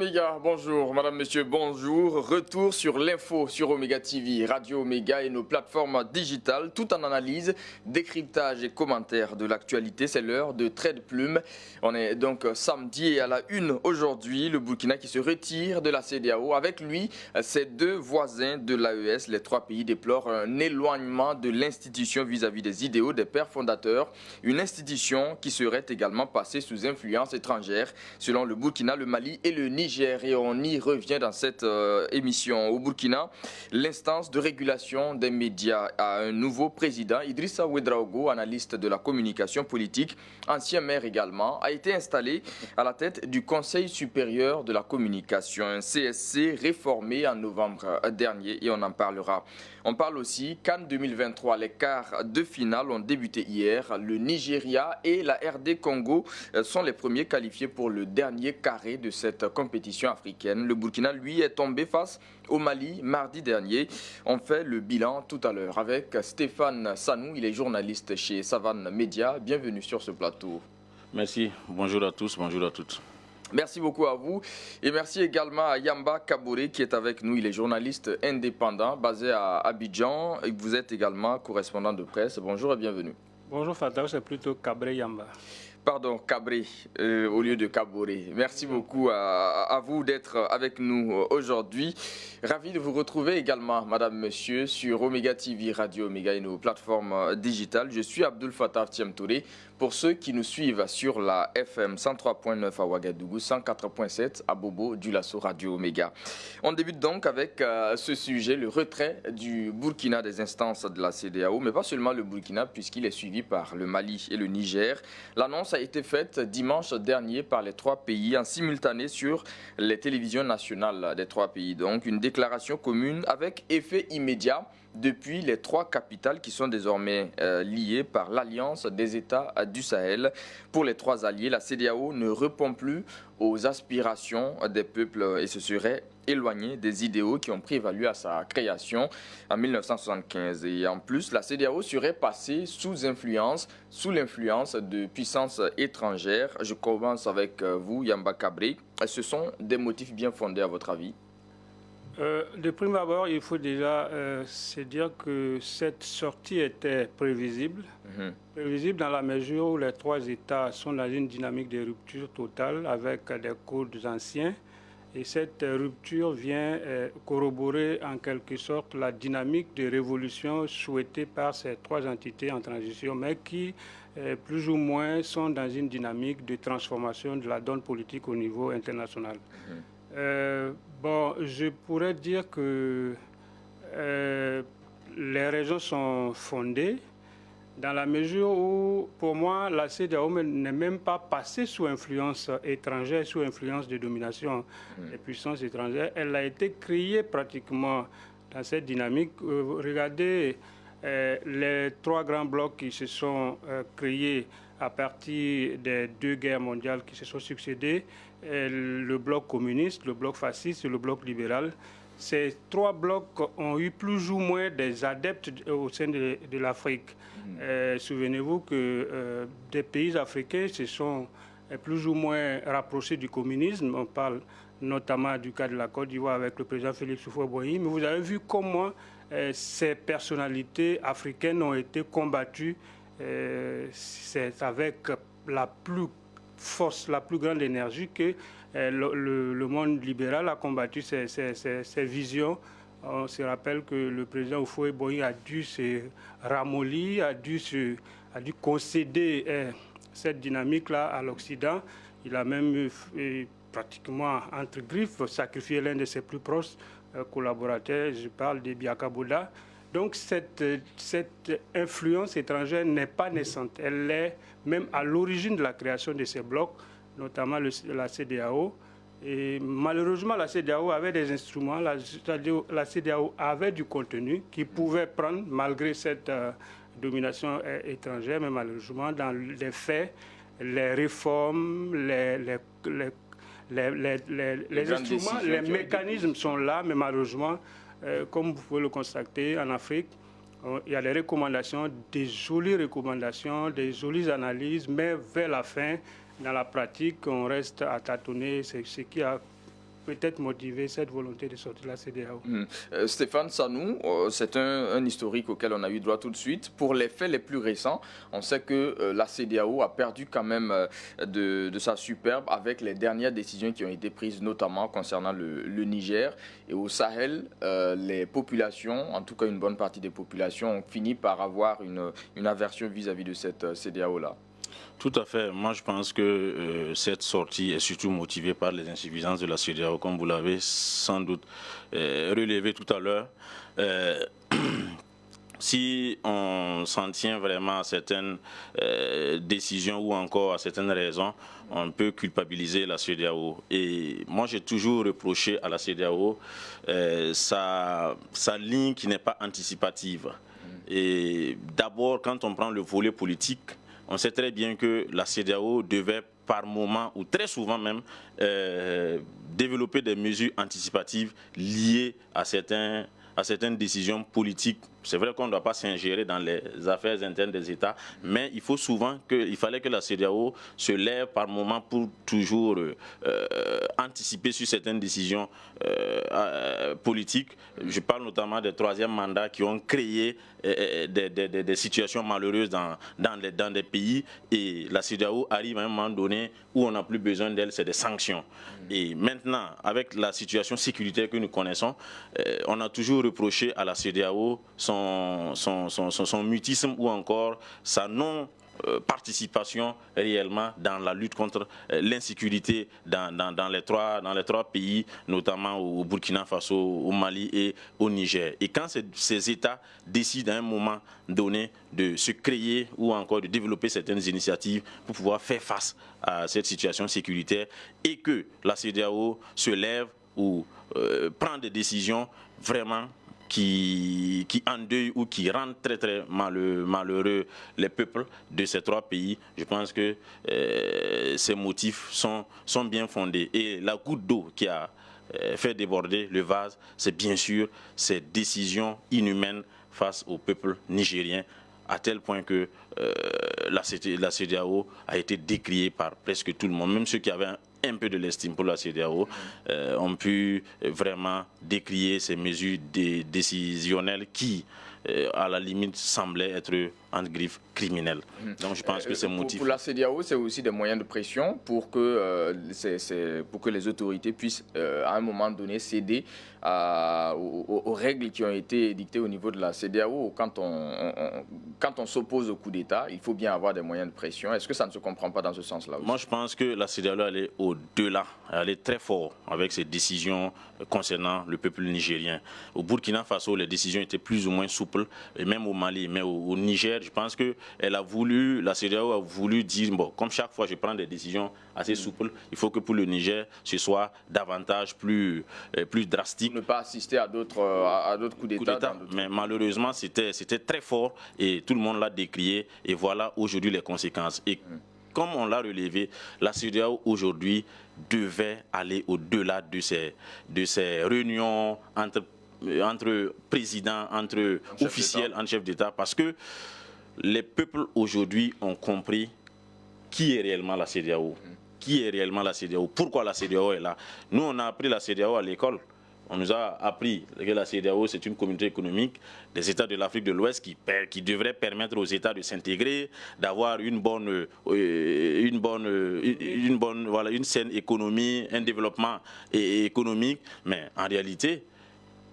Omega, bonjour. Madame, monsieur, bonjour. Retour sur l'info sur Omega TV, Radio Omega et nos plateformes digitales, tout en analyse, décryptage et commentaires de l'actualité. C'est l'heure de Trait de Plume. On est donc samedi et à la une aujourd'hui, le Burkina qui se retire de la CEDEAO. Avec lui, ses deux voisins de l'AES, les trois pays déplorent un éloignement de l'institution vis-à-vis des idéaux des pères fondateurs. Une institution qui serait également passée sous influence étrangère, selon le Burkina, le Mali et le Niger. Et on y revient dans cette émission. Au Burkina, l'instance de régulation des médias a un nouveau président. Idrissa Ouedraogo, analyste de la communication politique, ancien maire également, a été installé à la tête du Conseil supérieur de la communication, un CSC réformé en novembre dernier, et on en parlera. On parle aussi CAN 2023. Les quarts de finale ont débuté hier. Le Nigeria et la RD Congo sont les premiers qualifiés pour le dernier carré de cette compétition africaine. Le Burkina, lui, est tombé face au Mali mardi dernier. On fait le bilan tout à l'heure avec Stéphane Sanou. Il est journaliste chez Savane Média. Bienvenue sur ce plateau. Merci. Bonjour à tous, bonjour à toutes. Merci beaucoup à vous et merci également à Yamba Kaboré qui est avec nous. Il est journaliste indépendant basé à Abidjan et vous êtes également correspondant de presse. Bonjour et bienvenue. Bonjour Fatal, c'est plutôt Kabré Yamba. Pardon, Cabré au lieu de Caboré. Merci beaucoup à vous d'être avec nous aujourd'hui. Ravi de vous retrouver également, madame, monsieur, sur Omega TV, Radio Omega et nos plateformes digitales. Je suis Abdul Fattah Thiamtouré. Pour ceux qui nous suivent sur la FM 103.9 à Ouagadougou, 104.7 à Bobo, du Lasso Radio Omega. On débute donc avec ce sujet, le retrait du Burkina des instances de la CEDEAO, mais pas seulement le Burkina puisqu'il est suivi par le Mali et le Niger. L'annonce a été faite dimanche dernier par les trois pays en simultané sur les télévisions nationales des trois pays. Donc une déclaration commune avec effet immédiat depuis les trois capitales qui sont désormais liées par l'Alliance des États du Sahel. Pour les trois alliés, la CEDEAO ne répond plus aux aspirations des peuples et se serait éloigné des idéaux qui ont prévalu à sa création en 1975. Et en plus, la CEDEAO serait passée sous l'influence de puissances étrangères. Je commence avec vous, Yamba Kabré. Ce sont des motifs bien fondés à votre avis? De prime abord, il faut déjà se dire que cette sortie était prévisible. Prévisible dans la mesure où les trois États sont dans une dynamique de rupture totale avec des codes anciens. Et cette rupture vient corroborer en quelque sorte la dynamique de révolution souhaitée par ces trois entités en transition, mais qui plus ou moins sont dans une dynamique de transformation de la donne politique au niveau international. Bon, je pourrais dire que les raisons sont fondées dans la mesure où, pour moi, la CEDEAO n'est même pas passée sous influence étrangère, sous influence de domination des puissances étrangères. Elle a été créée pratiquement dans cette dynamique. Regardez les trois grands blocs qui se sont créés à partir des deux guerres mondiales qui se sont succédées, le bloc communiste, le bloc fasciste et le bloc libéral. Ces trois blocs ont eu plus ou moins des adeptes au sein de l'Afrique. Souvenez-vous que des pays africains se sont plus ou moins rapprochés du communisme. On parle notamment du cas de la Côte d'Ivoire avec le président Félix Houphouët-Boigny. Mais vous avez vu comment ces personnalités africaines ont été combattues. C'est avec la plus grande énergie que le monde libéral a combattu ces visions. On se rappelle que le président Houphouët-Boigny a dû se ramollir, a dû concéder cette dynamique-là à l'Occident. Il a même pratiquement, entre griffes, sacrifié l'un de ses plus proches collaborateurs. Je parle de Biaka Bouda. Donc cette influence étrangère n'est pas naissante. Elle est même à l'origine de la création de ces blocs, notamment la CEDEAO. Et malheureusement, la CEDEAO avait des instruments, la CEDEAO avait du contenu qui pouvait prendre malgré cette domination étrangère, mais malheureusement, dans les faits, les réformes, les instruments, les mécanismes sont là, mais malheureusement, comme vous pouvez le constater, en Afrique, il y a des recommandations, des jolies analyses, mais vers la fin, dans la pratique, on reste à tâtonner, ce qui a peut-être motiver cette volonté de sortir de la CEDEAO. Stéphane Sanou, c'est un historique auquel on a eu droit tout de suite. Pour les faits les plus récents, on sait que la CEDEAO a perdu quand même de sa superbe avec les dernières décisions qui ont été prises, notamment concernant le Niger. Et au Sahel, les populations, en tout cas une bonne partie des populations, ont fini par avoir une aversion vis-à-vis de cette CEDEAO-là. Tout à fait. Moi, je pense que cette sortie est surtout motivée par les insuffisances de la CEDEAO, comme vous l'avez sans doute relevé tout à l'heure. Si on s'en tient vraiment à certaines décisions ou encore à certaines raisons, on peut culpabiliser la CEDEAO. Et moi, j'ai toujours reproché à la CEDEAO sa ligne qui n'est pas anticipative. Et d'abord, quand on prend le volet politique, on sait très bien que la CEDEAO devait par moment, ou très souvent même, développer des mesures anticipatives liées à certaines décisions politiques. C'est vrai qu'on ne doit pas s'ingérer dans les affaires internes des États, mais il fallait que la CEDEAO se lève par moment pour toujours anticiper sur certaines décisions politiques. Je parle notamment des troisièmes mandats qui ont créé des situations malheureuses dans des pays, et la CEDEAO arrive à un moment donné où on n'a plus besoin d'elle, c'est des sanctions. Et maintenant, avec la situation sécuritaire que nous connaissons, on a toujours reproché à la CEDEAO son mutisme ou encore sa non-participation réellement dans la lutte contre l'insécurité dans les trois pays, notamment au Burkina Faso, au Mali et au Niger. Et quand ces États décident à un moment donné de se créer ou encore de développer certaines initiatives pour pouvoir faire face à cette situation sécuritaire, et que la CEDEAO se lève ou prend des décisions vraiment qui endeuillent ou qui rendent très très malheureux les peuples de ces trois pays, je pense que ces motifs sont bien fondés. Et la goutte d'eau qui a fait déborder le vase, c'est bien sûr ces décisions inhumaines face au peuple nigérien, à tel point que la CEDEAO a été décriée par presque tout le monde, même ceux qui avaient un peu de l'estime pour la CEDEAO, ont pu vraiment décrier ces mesures décisionnelles qui, à la limite, semblaient être entre griffes criminelles. Donc je pense que ces motifs... Pour la CEDEAO, c'est aussi des moyens de pression pour que les autorités puissent, à un moment donné, céder aux règles qui ont été édictées au niveau de la CEDEAO. Quand on s'oppose au coup d'État, il faut bien avoir des moyens de pression. Est-ce que ça ne se comprend pas dans ce sens-là aussi? Moi, je pense que la CEDEAO, elle est au-delà. Elle est très forte avec ses décisions concernant le peuple nigérien. Au Burkina Faso, les décisions étaient plus ou moins souples, et même au Mali, mais au Niger, je pense que la CEDEAO a voulu dire, bon, comme chaque fois je prends des décisions assez souples, il faut que pour le Niger, ce soit davantage plus drastique. Ne pas assister à d'autres coups d'État. Mais malheureusement, c'était très fort et tout le monde l'a décrié, et voilà aujourd'hui les conséquences. Et comme on l'a relevé, la CEDEAO aujourd'hui devait aller au-delà de ces réunions entre présidents, entre officiels, entre chefs d'État, parce que les peuples aujourd'hui ont compris qui est réellement la CEDEAO. Qui est réellement la CEDEAO? Pourquoi la CEDEAO est là? Nous, on a appris la CEDEAO à l'école. On nous a appris que la CEDEAO, c'est une communauté économique des États de l'Afrique de l'Ouest qui devrait permettre aux États de s'intégrer, d'avoir une saine économie, un développement économique. Mais en réalité,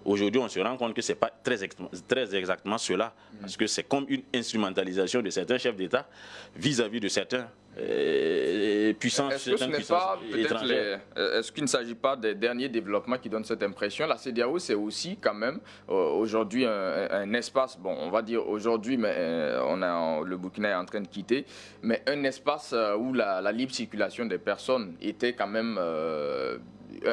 aujourd'hui, on se rend compte que ce n'est pas très exactement cela, parce que c'est comme une instrumentalisation de certains chefs d'État vis-à-vis de certains puissances. Est-ce qu'il ne s'agit pas des derniers développements qui donnent cette impression? La CEDEAO, c'est aussi quand même aujourd'hui un espace, bon, on va dire aujourd'hui, mais le Burkina est en train de quitter, mais un espace où la libre circulation des personnes était quand même...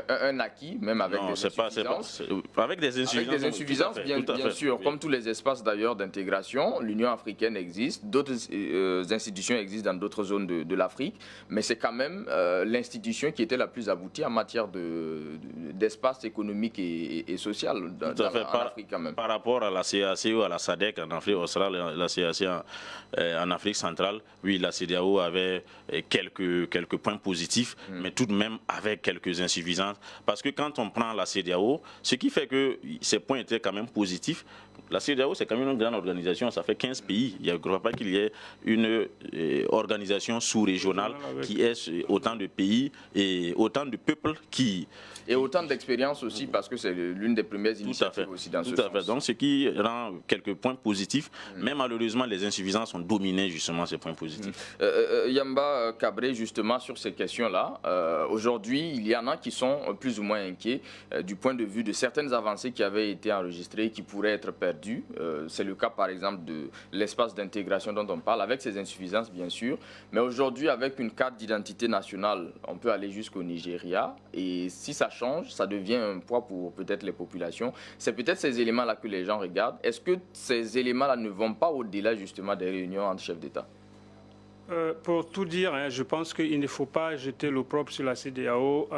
un acquis, même avec des insuffisances. Avec des insuffisances, bien sûr. Oui. Comme tous les espaces d'ailleurs d'intégration, l'Union africaine existe, d'autres institutions existent dans d'autres zones de l'Afrique, mais c'est quand même l'institution qui était la plus aboutie en matière d'espace économique et social en Afrique quand même. Par rapport à la CAC ou à la SADC en Afrique australe, la CAC en Afrique centrale, oui, la CEDEAO avait quelques points positifs, mais tout de même avec quelques insuffisances. insuffisances. Parce que quand on prend la CEDEAO, ce qui fait que ces points étaient quand même positifs, la CEDEAO, c'est quand même une grande organisation, ça fait 15 pays. Il ne crois pas qu'il y ait une organisation sous-régionale qui ait autant de pays et autant de peuples qui... Et autant d'expérience aussi, parce que c'est l'une des premières initiatives aussi dans ce sens. Tout à fait. Donc, ce qui rend quelques points positifs, mais malheureusement, les insuffisances ont dominé justement ces points positifs. Yamba Cabré, justement, sur ces questions-là, aujourd'hui, il y en a qui sont plus ou moins inquiets du point de vue de certaines avancées qui avaient été enregistrées et qui pourraient être perdues. C'est le cas, par exemple, de l'espace d'intégration dont on parle, avec ses insuffisances, bien sûr. Mais aujourd'hui, avec une carte d'identité nationale, on peut aller jusqu'au Nigeria. Et si ça change, ça devient un poids pour peut-être les populations. C'est peut-être ces éléments-là que les gens regardent. Est-ce que ces éléments-là ne vont pas au-delà justement des réunions entre chefs d'État? Pour tout dire, je pense qu'il ne faut pas jeter l'opprobre sur la CEDEAO.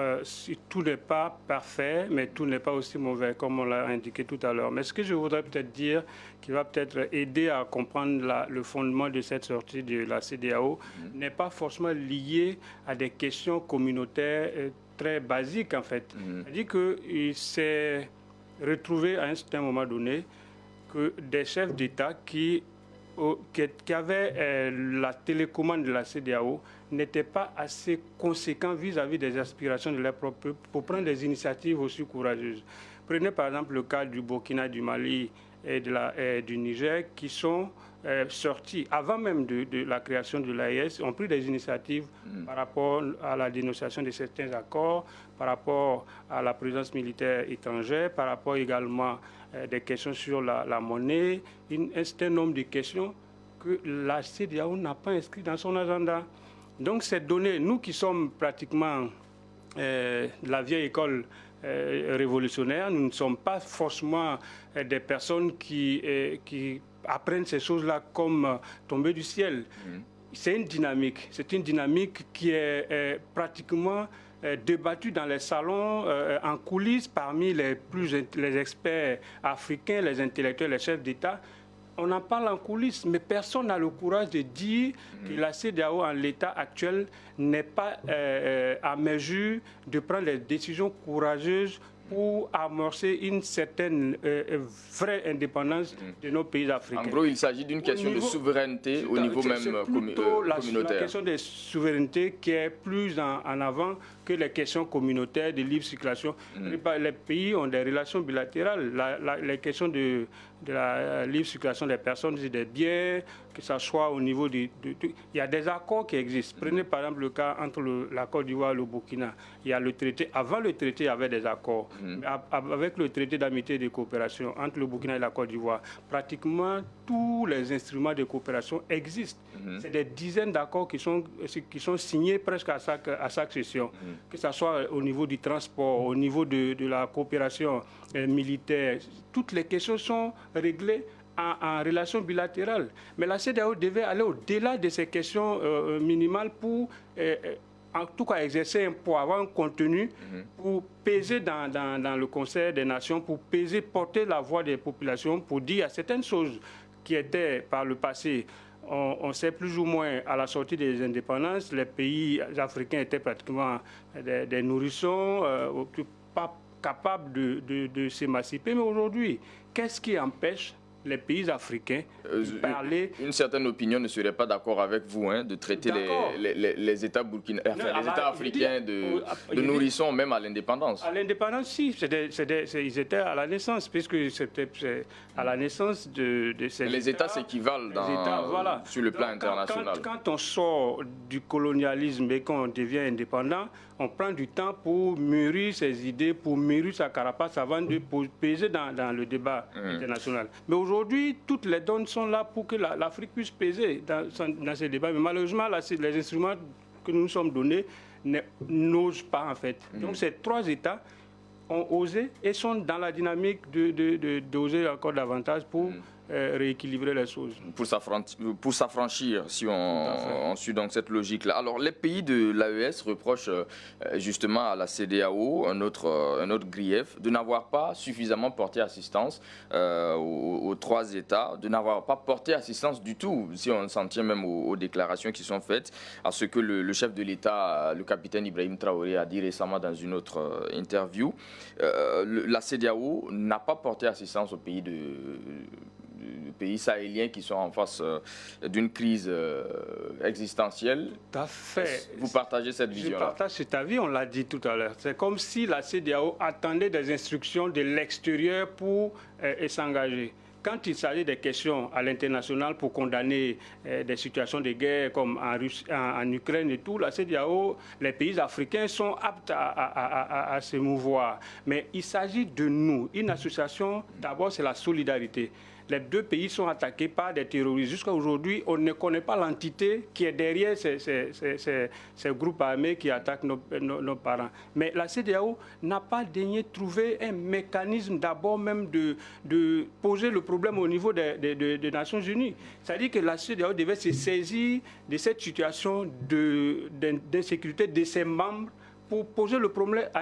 Tout n'est pas parfait, mais tout n'est pas aussi mauvais, comme on l'a indiqué tout à l'heure. Mais ce que je voudrais peut-être dire, qui va peut-être aider à comprendre le fondement de cette sortie de la CEDEAO, n'est pas forcément lié à des questions communautaires très basiques, en fait. C'est-à-dire qu'il s'est retrouvé à un certain moment donné que des chefs d'État qui avaient la télécommande de la CEDEAO n'étaient pas assez conséquents vis-à-vis des aspirations de leur propre peuple pour prendre des initiatives aussi courageuses. Prenez par exemple le cas du Burkina, du Mali et du Niger qui sont sortis, avant même de la création de l'AES, ont pris des initiatives par rapport à la dénonciation de certains accords, par rapport à la présence militaire étrangère, par rapport également des questions sur la monnaie, un certain nombre de questions que la CEDEAO n'a pas inscrites dans son agenda. Donc ces données, nous qui sommes pratiquement de la vieille école révolutionnaire, nous ne sommes pas forcément des personnes qui apprennent ces choses-là comme tombées du ciel. C'est une dynamique qui est pratiquement débattue dans les salons, en coulisses, parmi les experts africains, les intellectuels, les chefs d'État. On en parle en coulisses, mais personne n'a le courage de dire que la CEDEAO, en l'état actuel, n'est pas à mesure de prendre les décisions courageuses pour amorcer une certaine vraie indépendance de nos pays africains. En gros, il s'agit d'une question de souveraineté au niveau même communautaire. La question de souveraineté qui est plus en avant que les questions communautaires de libre circulation. Les pays ont des relations bilatérales. Les questions de la libre circulation des personnes et des biens, que ce soit au niveau il y a des accords qui existent. Prenez par exemple le cas entre la Côte d'Ivoire et le Burkina. Il y a le traité. Avant le traité, il y avait des accords. Avec le traité d'amitié et de coopération entre le Burkina et la Côte d'Ivoire, pratiquement tous les instruments de coopération existent. C'est des dizaines d'accords qui sont signés presque à chaque session. Que ce soit au niveau du transport, au niveau de la coopération militaire. Toutes les questions sont réglées en relation bilatérale. Mais la CEDEAO devait aller au-delà de ces questions minimales pour, en tout cas, exercer un poids, avoir un contenu pour peser dans le Conseil des Nations, pour peser, porter la voix des populations, pour dire à certaines choses qui étaient par le passé. On sait plus ou moins, à la sortie des indépendances, les pays africains étaient pratiquement des nourrissons, pas capables de s'émanciper. Mais aujourd'hui, qu'est-ce qui empêche les pays africains de parler... Une certaine opinion ne serait pas d'accord avec vous de traiter les États africains de nourrissons même à l'indépendance. À l'indépendance, si. Ils étaient à la naissance, puisque c'était à la naissance de ces Les États s'équivalent sur le plan international. Quand on sort du colonialisme et qu'on devient indépendant, on prend du temps pour mûrir ses idées, pour mûrir sa carapace avant de peser dans le débat international. Mais aujourd'hui, toutes les donnes sont là pour que l'Afrique puisse peser dans ces débats. Mais malheureusement, les instruments que nous nous sommes donnés n'osent pas, en fait. Donc ces trois États ont osé et sont dans la dynamique d'oser encore davantage pour rééquilibrer les choses. Pour s'affranchir, si on suit donc cette logique-là. Alors, les pays de l'AES reprochent justement à la CEDEAO un autre grief, de n'avoir pas suffisamment porté assistance aux trois États, de n'avoir pas porté assistance du tout, si on s'en tient même aux déclarations qui sont faites, à ce que le chef de l'État, le capitaine Ibrahim Traoré, a dit récemment dans une autre interview. La CEDEAO n'a pas porté assistance aux pays sahéliens qui sont en face d'une crise existentielle. Tout à fait. Vous partagez cette vision-là? Je partage cet avis, on l'a dit tout à l'heure. C'est comme si la CEDEAO attendait des instructions de l'extérieur pour s'engager. Quand il s'agit des questions à l'international pour condamner des situations de guerre comme en Ukraine et tout, la CEDEAO, les pays africains sont aptes à se mouvoir. Mais il s'agit de nous. Une association, d'abord, c'est la solidarité. Les deux pays sont attaqués par des terroristes. Jusqu'à aujourd'hui, on ne connaît pas l'entité qui est derrière ces groupes armés qui attaquent nos parents. Mais la CEDEAO n'a pas daigné trouver un mécanisme d'abord même de poser le problème au niveau des Nations Unies. C'est-à-dire que la CEDEAO devait se saisir de cette situation d'insécurité de ses membres pour poser le problème à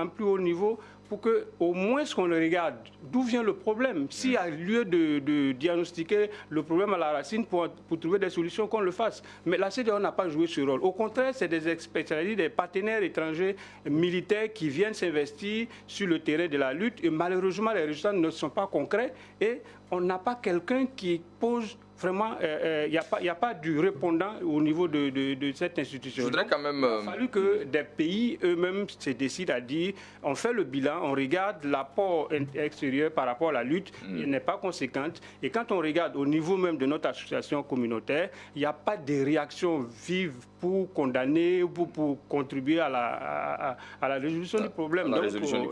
un plus haut niveau, pour qu'au moins qu'on le regarde d'où vient le problème. S'il y a lieu de diagnostiquer le problème à la racine pour trouver des solutions, qu'on le fasse. Mais la CEDEAO n'a pas joué ce rôle. Au contraire, c'est des experts, c'est-à-dire des partenaires étrangers militaires qui viennent s'investir sur le terrain de la lutte. Et malheureusement, les résultats ne sont pas concrets. Et on n'a pas quelqu'un qui pose... Vraiment, il n'y a pas du répondant au niveau de cette institution. Je voudrais quand même... Il a fallu que des pays eux-mêmes se décident à dire, on fait le bilan, on regarde l'apport extérieur par rapport à la lutte, il n'est pas conséquente. Et quand on regarde au niveau même de notre association communautaire, il n'y a pas de réaction vive pour condamner ou pour contribuer à la résolution du problème. Donc,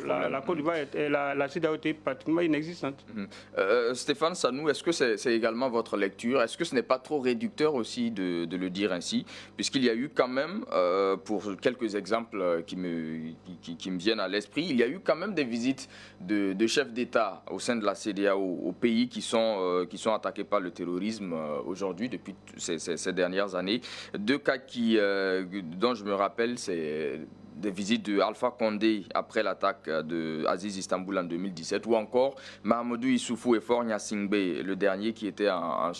la Côte d'Ivoire, la CEDEAO était pratiquement inexistante. Stéphane Sanou, est-ce que c'est également votre lecture? Est-ce que ce n'est pas trop réducteur aussi de le dire ainsi? Puisqu'il y a eu quand même, pour quelques exemples qui me viennent à l'esprit, il y a eu quand même des visites de chefs d'État au sein de la CEDEAO aux pays qui sont attaqués par le terrorisme aujourd'hui, depuis ces dernières années. Deux cas dont je me rappelle, c'est des visites de Alpha Condé après l'attaque de Aziz Istanbul en 2017, ou encore Mahamadou Issoufou et Faure Gnassingbé, le dernier qui était à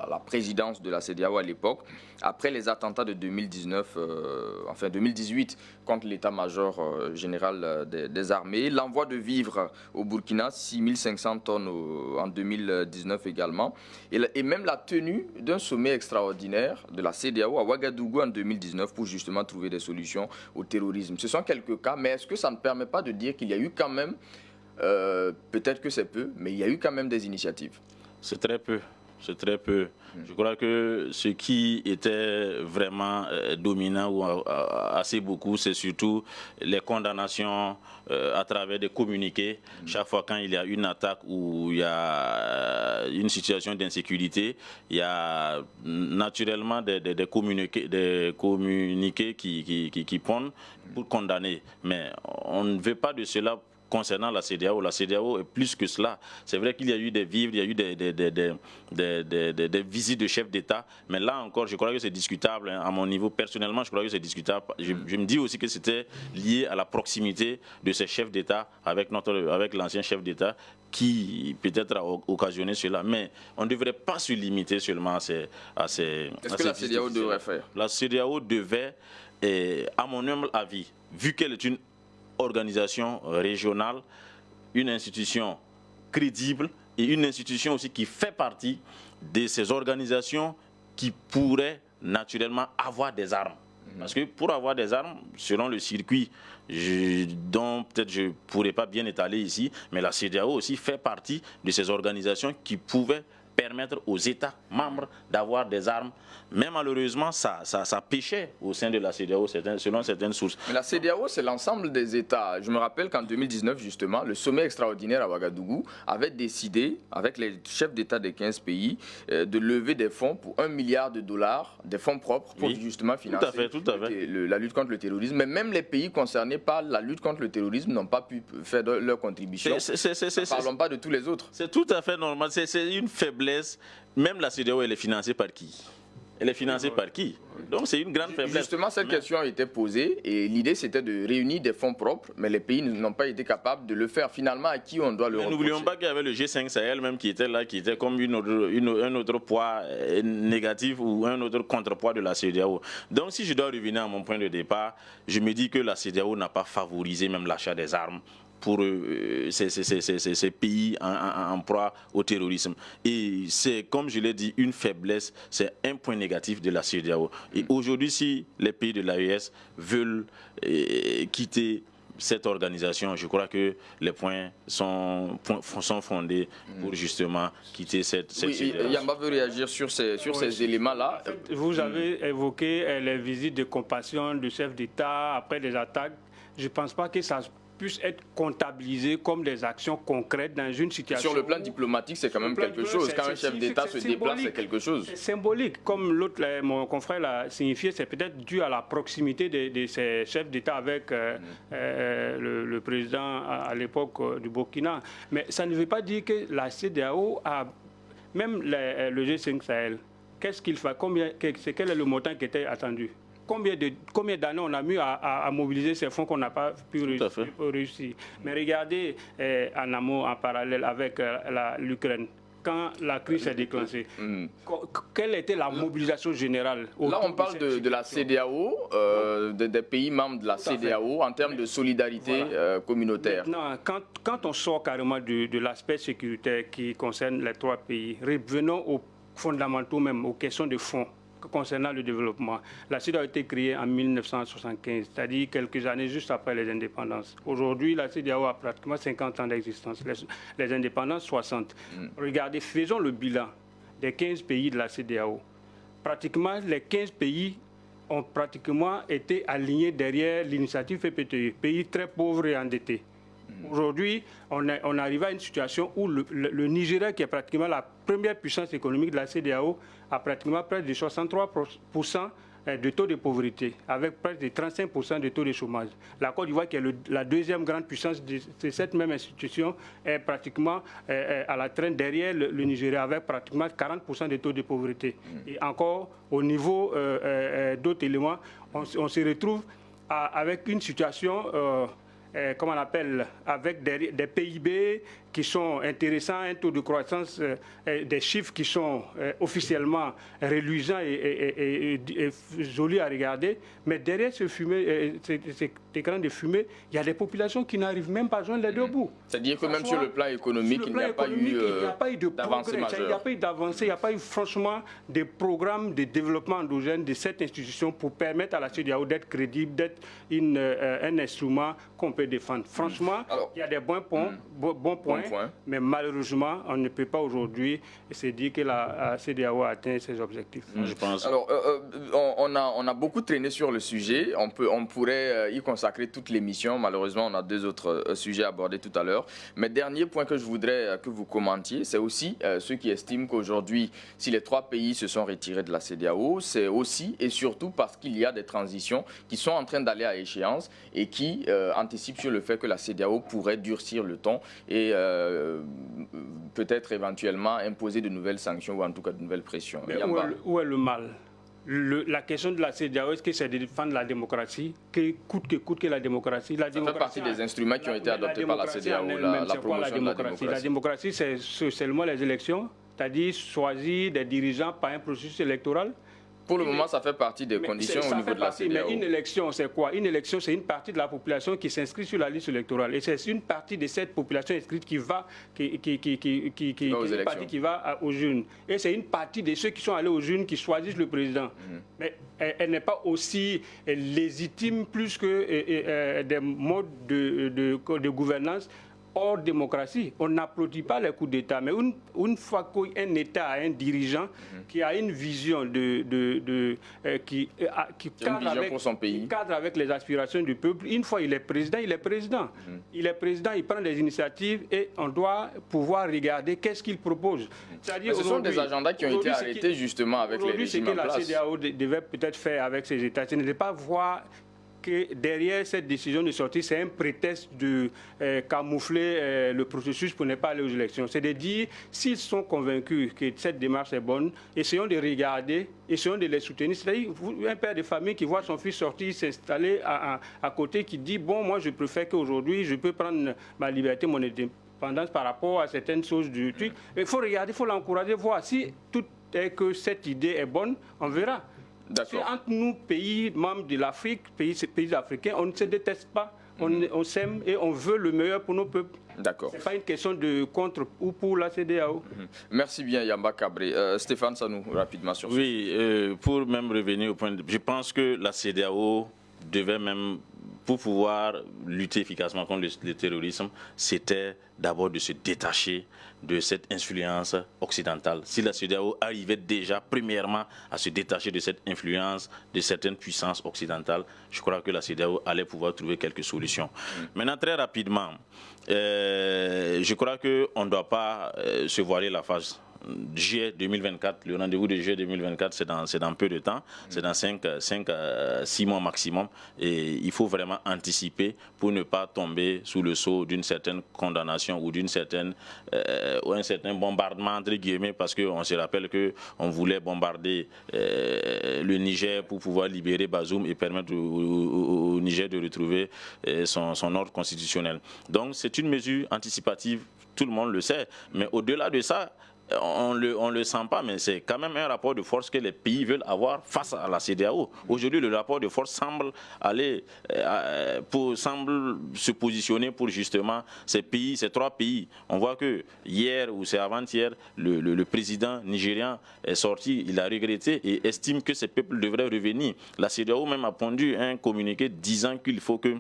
la présidence de la CEDEAO à l'époque, après les attentats de 2018 contre l'état-major général des armées, l'envoi de vivres au Burkina, 6500 tonnes en 2019 également, et même la tenue d'un sommet extraordinaire de la CEDEAO à Ouagadougou en 2019 pour justement trouver des solutions au terrorisme. Ce sont quelques cas, mais est-ce que ça ne permet pas de dire qu'il y a eu quand même, peut-être que c'est peu, mais il y a eu quand même des initiatives? C'est très peu. C'est très peu. Je crois que ce qui était vraiment dominant ou assez beaucoup, c'est surtout les condamnations à travers des communiqués. Chaque fois quand il y a une attaque ou il y a une situation d'insécurité, il y a naturellement des communiqués qui pondent pour condamner. Mais on ne veut pas de cela concernant la CEDEAO. La CEDEAO est plus que cela. C'est vrai qu'il y a eu des vivres, il y a eu des visites de chefs d'État, mais là encore, je crois que c'est discutable. À mon niveau, personnellement, je crois que c'est discutable. Je me dis aussi que c'était lié à la proximité de ces chefs d'État avec l'ancien chef d'État qui peut-être a occasionné cela. Mais on ne devrait pas se limiter seulement à ces Qu'est-ce que la CEDEAO devrait faire? La CEDEAO devait, à mon humble avis, vu qu'elle est une organisation régionale, une institution crédible et une institution aussi qui fait partie de ces organisations qui pourraient naturellement avoir des armes. Parce que pour avoir des armes, selon le circuit dont peut-être je ne pourrais pas bien étaler ici, mais la CEDEAO aussi fait partie de ces organisations qui pouvaient permettre aux États membres d'avoir des armes. Mais malheureusement, ça pêchait au sein de la CEDEAO, selon certaines sources. Mais la CEDEAO, c'est l'ensemble des États. Je me rappelle qu'en 2019, justement, le sommet extraordinaire à Ouagadougou avait décidé, avec les chefs d'État des 15 pays, de lever des fonds pour $1 milliard, des fonds propres, pour justement financer la lutte contre le terrorisme. Mais même les pays concernés par la lutte contre le terrorisme n'ont pas pu faire leur contribution. Ne parlons pas de tous les autres. C'est tout à fait normal. C'est une faiblesse. Même la CEDEAO, elle est financée par qui? Elle est financée par qui? Donc c'est une grande faiblesse. Justement, cette question a été posée et l'idée c'était de réunir des fonds propres, mais les pays n'ont pas été capables de le faire. Finalement, à qui on doit le reprocher? N'oublions pas qu'il y avait le G5 Sahel même qui était là, qui était comme un autre poids négatif ou un autre contrepoids de la CEDEAO. Donc si je dois revenir à mon point de départ, je me dis que la CEDEAO n'a pas favorisé même l'achat des armes pour ces pays en proie au terrorisme. Et c'est, comme je l'ai dit, une faiblesse, c'est un point négatif de la CEDEAO. Et aujourd'hui, si les pays de l'AES veulent quitter cette organisation, je crois que les points sont fondés pour justement quitter cette CEDEAO. Yamba veut réagir sur ces éléments-là. En fait, vous avez évoqué les visites de compassion de chefs d'État après des attaques. Je ne pense pas que ça puisse être comptabilisé comme des actions concrètes dans une situation. Sur le plan diplomatique, c'est quand même quelque chose. Quand un chef d'État se déplace, c'est quelque chose. C'est symbolique. Comme mon confrère l'a signifié, c'est peut-être dû à la proximité de ces chefs d'État avec le président à l'époque du Burkina. Mais ça ne veut pas dire que la CEDEAO a, même le G5 Sahel, qu'est-ce qu'il fait? Quel est le montant qui était attendu? Combien d'années on a mis à mobiliser ces fonds qu'on n'a pas pu réussir? Mais regardez en amont, en parallèle avec l'Ukraine, quand la crise s'est déclenchée, quelle était la mobilisation générale? Là, on parle de la CEDEAO, des pays membres de la CEDEAO en termes de solidarité communautaire. Maintenant, quand on sort carrément de l'aspect sécuritaire qui concerne les trois pays, revenons aux fondamentaux même, aux questions de fonds concernant le développement. La CEDEAO a été créée en 1975, c'est-à-dire quelques années juste après les indépendances. Aujourd'hui, la CEDEAO a pratiquement 50 ans d'existence, les indépendances 60. Regardez, faisons le bilan des 15 pays de la CEDEAO. Pratiquement les 15 pays ont pratiquement été alignés derrière l'initiative FPTE, pays très pauvres et endettés. Aujourd'hui, on arrive à une situation où le Nigeria, qui est pratiquement la première puissance économique de la CEDEAO, a pratiquement près de 63% de taux de pauvreté, avec près de 35% de taux de chômage. La Côte d'Ivoire, qui est la deuxième grande puissance de cette même institution, est pratiquement à la traîne derrière le Nigeria, avec pratiquement 40% de taux de pauvreté. Et encore, au niveau d'autres éléments, on se retrouve avec une situation... comment on appelle, avec des PIB qui sont intéressants, un taux de croissance, des chiffres qui sont officiellement reluisants et jolis à regarder. Mais derrière ce fumée, cet écran de fumée, il y a des populations qui n'arrivent même pas à joindre les deux bouts. C'est-à-dire que même sur le plan économique, il n'y a pas eu d'avancée majeure. Il n'y a pas eu d'avancée, il n'y a pas eu franchement des programmes de développement endogène de cette institution pour permettre à la CEDEAO d'être crédible, d'être un instrument qu'on peut défendre. Franchement, il y a des bons points, mais malheureusement, on ne peut pas aujourd'hui se dire que la CEDEAO a atteint ses objectifs. Je pense. Alors, on a beaucoup traîné sur le sujet. On pourrait y consacrer toute l'émission. Malheureusement, on a deux autres sujets abordés tout à l'heure. Mais dernier point que je voudrais que vous commentiez, c'est aussi ceux qui estiment qu'aujourd'hui, si les trois pays se sont retirés de la CEDEAO, c'est aussi et surtout parce qu'il y a des transitions qui sont en train d'aller à échéance et qui anticipent sur le fait que la CEDEAO pourrait durcir le ton et peut-être éventuellement imposer de nouvelles sanctions ou en tout cas de nouvelles pressions. Mais où est le mal? La question de la CEDEAO, est-ce que c'est de défendre la démocratie, coûte que la démocratie? Ça fait partie des instruments qui ont été adoptés par la CEDEAO, la promotion de la démocratie. La démocratie, c'est seulement les élections, c'est-à-dire choisir des dirigeants par un processus électoral. Pour le moment, ça fait partie des conditions au niveau de la CEDEAO. Mais une élection, c'est quoi? Une élection, c'est une partie de la population qui s'inscrit sur la liste électorale. Et c'est une partie de cette population inscrite qui va aux urnes. Et c'est une partie de ceux qui sont allés aux urnes qui choisissent le président. Mais elle n'est pas aussi légitime plus que des modes de gouvernance hors démocratie. On n'applaudit pas les coups d'État, mais une fois qu'un État a un dirigeant qui a une vision qui cadre avec les aspirations du peuple, une fois il est président, il est président. Il est président, il prend des initiatives et on doit pouvoir regarder qu'est-ce qu'il propose. Mais ce sont des agendas qui ont été arrêtés justement avec les régimes en place. Ce que la CEDEAO devait peut-être faire avec ses États, ce n'est pas voir que derrière cette décision de sortie, c'est un prétexte de camoufler le processus pour ne pas aller aux élections. C'est de dire, s'ils sont convaincus que cette démarche est bonne, essayons de regarder, essayons de les soutenir. C'est-à-dire, un père de famille qui voit son fils sortir, s'installer à côté, qui dit, bon, moi je préfère qu'aujourd'hui, je peux prendre ma liberté, mon indépendance par rapport à certaines choses du truc. Il faut regarder, il faut l'encourager, voir si tout est que cette idée est bonne, on verra. Entre nous, pays membres de l'Afrique, pays africains, on ne se déteste pas, on s'aime et on veut le meilleur pour nos peuples. D'accord. Ce n'est pas une question de contre ou pour la CEDEAO. Merci bien, Yamba Kabré. Stéphane Sanou, rapidement sur ça. Oui, pour même revenir au point de... Je pense que la CEDEAO devait même, pour pouvoir lutter efficacement contre le terrorisme, c'était d'abord de se détacher de cette influence occidentale. Si la CEDEAO arrivait déjà, premièrement, à se détacher de cette influence de certaines puissances occidentales, je crois que la CEDEAO allait pouvoir trouver quelques solutions. Maintenant, très rapidement, je crois qu'on ne doit pas se voiler la face. Juillet 2024, le rendez-vous de juillet 2024, c'est dans peu de temps, c'est dans 5 à 6 mois maximum, et il faut vraiment anticiper pour ne pas tomber sous le sceau d'une certaine condamnation ou d'un certain bombardement entre guillemets, parce qu'on se rappelle qu'on voulait bombarder le Niger pour pouvoir libérer Bazoum et permettre au Niger de retrouver son ordre constitutionnel. Donc c'est une mesure anticipative, tout le monde le sait, mais au-delà de ça, on le sent pas, mais c'est quand même un rapport de force que les pays veulent avoir face à la CEDEAO. Aujourd'hui, le rapport de force semble semble se positionner pour justement ces 3 pays. On voit que hier ou c'est avant-hier, le président nigérian est sorti, il a regretté et estime que ces peuples devraient revenir. La CEDEAO même a pondu un communiqué disant qu'il faut que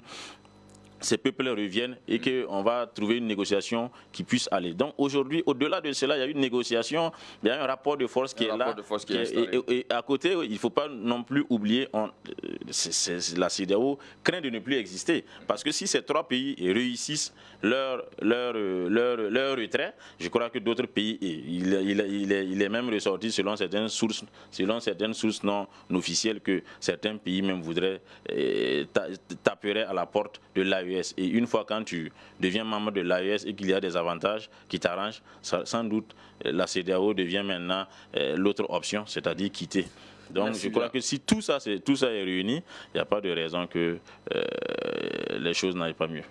ces peuples reviennent et qu'on va trouver une négociation qui puisse aller. Donc aujourd'hui, au-delà de cela, il y a une négociation, il y a un rapport de force qui est là. Et à côté, il ne faut pas non plus oublier, la CEDEAO craint de ne plus exister. Parce que si ces 3 pays réussissent leur retrait, je crois que d'autres pays, il est même ressorti selon certaines sources non officielles que certains pays même voudraient taperaient à la porte de l'AES. Et une fois quand tu deviens membre de l'AES et qu'il y a des avantages qui t'arrangent, sans doute la CEDEAO devient maintenant l'autre option, c'est-à-dire quitter. Donc merci, je crois que si tout ça est réuni, il n'y a pas de raison que les choses n'aillent pas mieux.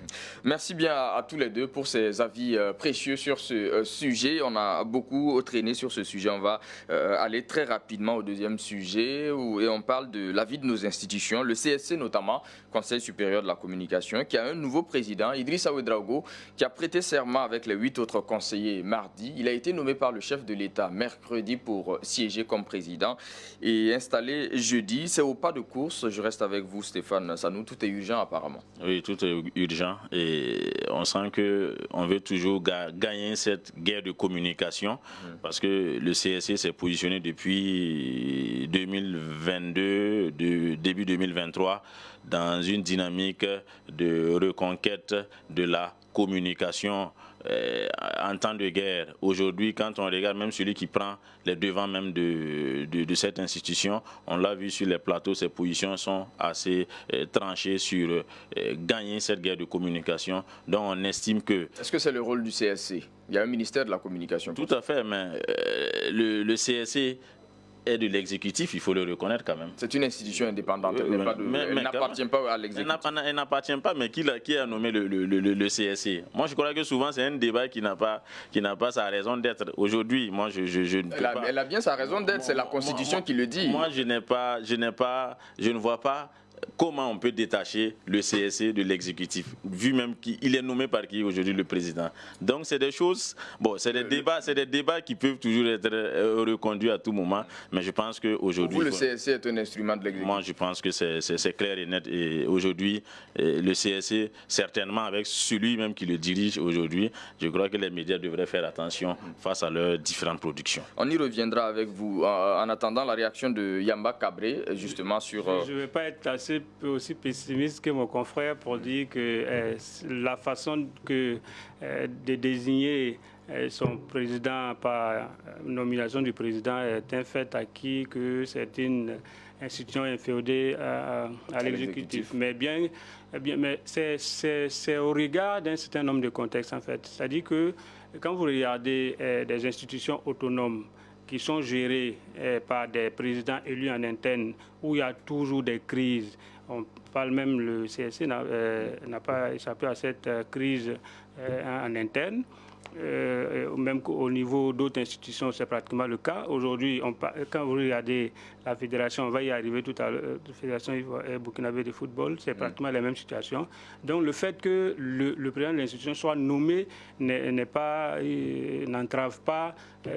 Merci bien à tous les deux pour ces avis précieux sur ce sujet. On a beaucoup traîné sur ce sujet. On va aller très rapidement au deuxième sujet et on parle de l'avis de nos institutions, le CSC notamment, Conseil supérieur de la communication, qui a un nouveau président, Idrissa Ouedraogo, qui a prêté serment avec les 8 autres conseillers mardi. Il a été nommé par le chef de l'État mercredi pour siéger comme président et installé jeudi. C'est au pas de course. Je reste avec vous, Stéphane Sanou. Tout est urgent apparemment. Oui, tout est urgent et on sent qu'on veut toujours gagner cette guerre de communication parce que le CSC s'est positionné depuis 2022, début 2023, dans une dynamique de reconquête de la communication en temps de guerre. Aujourd'hui, quand on regarde même celui qui prend les devants même de cette institution, on l'a vu sur les plateaux, ses positions sont assez tranchées sur gagner cette guerre de communication. Donc on estime que... Est-ce que c'est le rôle du CSC? Il y a un ministère de la communication. Tout à fait, mais le CSC est de l'exécutif, il faut le reconnaître quand même. C'est une institution indépendante, elle n'appartient pas à l'exécutif. Elle n'appartient pas, mais qui a nommé le CSC? Moi, je crois que souvent, c'est un débat qui n'a pas sa raison d'être. Aujourd'hui, moi, je ne peux pas... Elle a bien sa raison d'être, c'est la Constitution qui le dit. Moi, je ne vois pas comment on peut détacher le CSE de l'exécutif, vu même qu'il est nommé par qui aujourd'hui, le président. Donc c'est des choses, bon, c'est des débats qui peuvent toujours être reconduits à tout moment, mais je pense qu'aujourd'hui... Pour vous, le CSE est un instrument de l'exécutif? Moi, je pense que c'est clair et net. Et aujourd'hui, le CSE, certainement avec celui même qui le dirige aujourd'hui, je crois que les médias devraient faire attention face à leurs différentes productions. On y reviendra avec vous. En attendant la réaction de Yamba Cabré, justement sur... Je ne vais pas être aussi pessimiste que mon confrère pour dire que la façon de désigner son président par nomination du président est un fait acquis, que c'est une institution inféodée à l'exécutif. Mais c'est au regard d'un certain nombre de contextes, en fait. C'est-à-dire que quand vous regardez des institutions autonomes qui sont gérées par des présidents élus en interne, où il y a toujours des crises, on parle même, le CSE n'a pas échappé à cette crise en interne. Même au niveau d'autres institutions, c'est pratiquement le cas. Aujourd'hui, quand vous regardez la fédération, on va y arriver tout à l'heure, la fédération burkinabé de football, c'est pratiquement la même situation. Donc le fait que le président de l'institution soit nommé n'entrave pas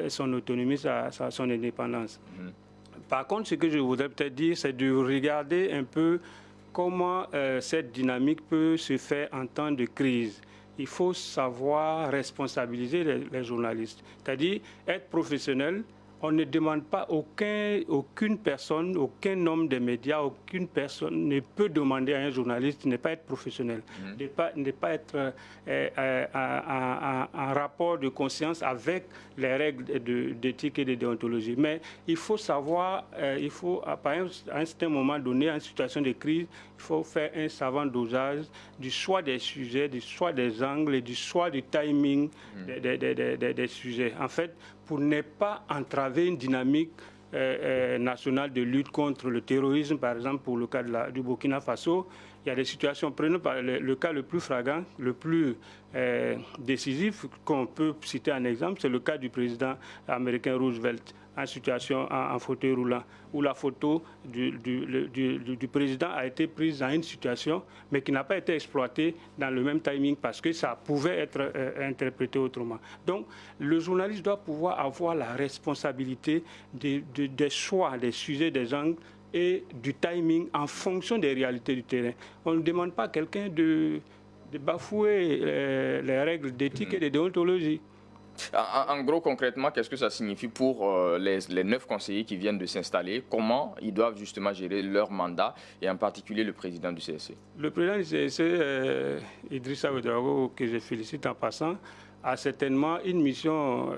son autonomie, son indépendance. Par contre, ce que je voudrais peut-être dire, c'est de regarder un peu comment cette dynamique peut se faire en temps de crise. Il faut savoir responsabiliser les journalistes, c'est-à-dire être professionnel. On ne demande pas aucune personne, aucun homme des médias, aucune personne ne peut demander à un journaliste de ne pas être professionnel, de ne pas être en rapport de conscience avec les règles d'éthique et de déontologie. Mais il faut savoir, à un certain moment donné, en situation de crise, il faut faire un savant dosage du choix des sujets, du choix des angles et du choix du timing des sujets. En fait, pour ne pas entraver une dynamique nationale de lutte contre le terrorisme, par exemple pour le cas du Burkina Faso, il y a des situations, prenons le cas le plus flagrant, le plus décisif qu'on peut citer en exemple, c'est le cas du président américain Roosevelt en situation en fauteuil roulant, où la photo du président a été prise dans une situation, mais qui n'a pas été exploitée dans le même timing parce que ça pouvait être interprété autrement. Donc, le journaliste doit pouvoir avoir la responsabilité des choix, des sujets, des angles et du timing en fonction des réalités du terrain. On ne demande pas à quelqu'un de bafouer les règles d'éthique et de déontologie. En gros, concrètement, qu'est-ce que ça signifie pour les 9 conseillers qui viennent de s'installer? Comment ils doivent justement gérer leur mandat, et en particulier le président du CSE? Le président du CSE, Idrissa Ouedraogo, que je félicite en passant, a certainement une mission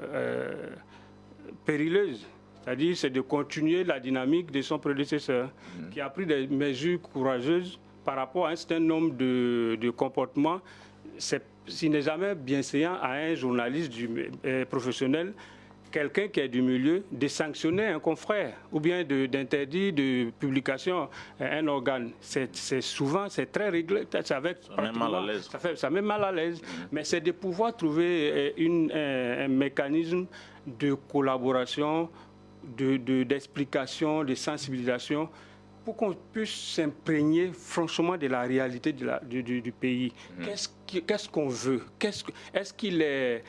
périlleuse. C'est-à-dire, c'est de continuer la dynamique de son prédécesseur, qui a pris des mesures courageuses par rapport à un certain nombre de comportements. S'il n'est jamais bienséant à un journaliste professionnel, quelqu'un qui est du milieu, de sanctionner un confrère ou bien d'interdire de publication un organe. C'est très réglé. Ça met mal à l'aise. Mais c'est de pouvoir trouver un mécanisme de collaboration, d'explication, de sensibilisation, pour qu'on puisse s'imprégner franchement de la réalité du pays. Qu'est-ce qu'on veut? Est-ce qu'il est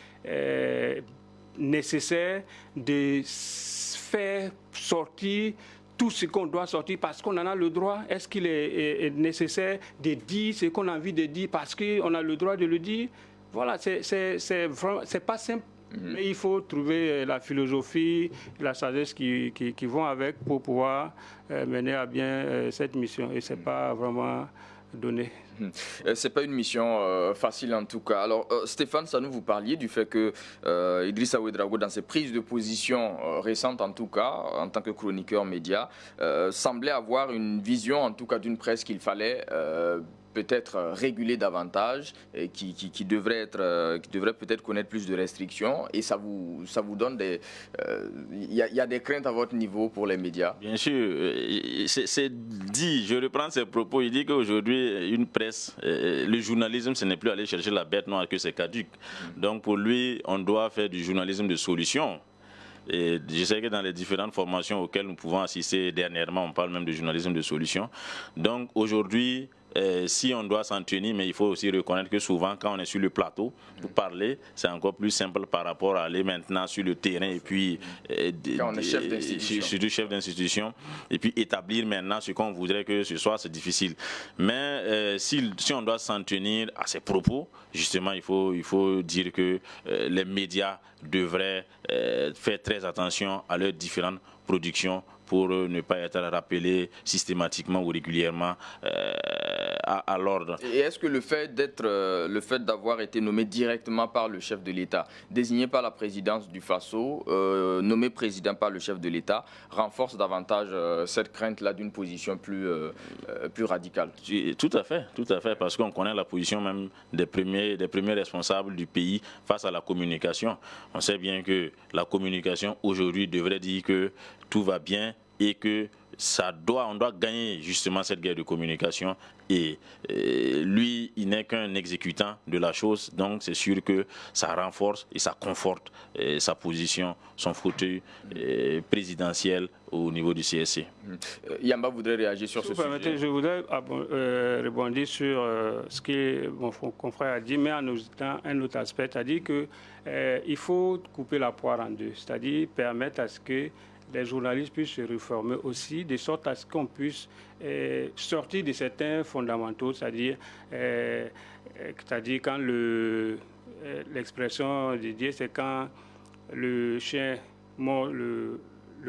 nécessaire de faire sortir tout ce qu'on doit sortir parce qu'on en a le droit? Est-ce qu'il est nécessaire de dire ce qu'on a envie de dire parce qu'on a le droit de le dire? Voilà, c'est pas simple. Mais il faut trouver la philosophie, la sagesse qui vont avec pour pouvoir mener à bien cette mission. Et ce n'est pas vraiment donné. Ce n'est pas une mission facile en tout cas. Alors Stéphane Sanou, vous parliez du fait que Idrissa Ouedraogo, dans ses prises de position récentes en tout cas, en tant que chroniqueur média, semblait avoir une vision en tout cas d'une presse qu'il fallait peut-être réguler davantage, et qui devrait peut-être connaître plus de restrictions, et ça vous donne des... Il y a des craintes à votre niveau pour les médias? Bien sûr, c'est dit, je reprends ses propos, il dit qu'aujourd'hui, une presse, le journalisme, ce n'est plus aller chercher la bête noire, que c'est caduque. Donc pour lui, on doit faire du journalisme de solution. Et je sais que dans les différentes formations auxquelles nous pouvons assister dernièrement, on parle même de journalisme de solution. Donc aujourd'hui, si on doit s'en tenir, mais il faut aussi reconnaître que souvent, quand on est sur le plateau, pour parler, c'est encore plus simple par rapport à aller maintenant sur le terrain et puis quand on est chef d'institution. Surtout chef d'institution, et puis établir maintenant ce qu'on voudrait que ce soit, c'est difficile. Mais si on doit s'en tenir à ces propos, justement, il faut dire que les médias devraient faire très attention à leurs différentes productions pour ne pas être rappelés systématiquement ou régulièrement à l'ordre. Et est-ce que le fait d'avoir été nommé directement par le chef de l'État, désigné par la présidence du Faso, nommé président par le chef de l'État, renforce davantage cette crainte-là d'une position plus radicale? Tout à fait, parce qu'on connaît la position même des premiers responsables du pays face à la communication. On sait bien que la communication aujourd'hui devrait dire que tout va bien et que on doit gagner justement cette guerre de communication, et lui il n'est qu'un exécutant de la chose, donc c'est sûr que ça renforce et ça conforte sa position, son fauteuil présidentiel au niveau du CSC. Yamba voudrait réagir sur ce sujet. Je voudrais rebondir sur ce que mon confrère a dit, mais en ajoutant un autre aspect, c'est-à-dire qu'il faut couper la poire en deux, c'est-à-dire permettre à ce que les journalistes puissent se réformer aussi, de sorte à ce qu'on puisse sortir de certains fondamentaux, c'est-à-dire quand l'expression de Dieu, c'est quand le chien mord le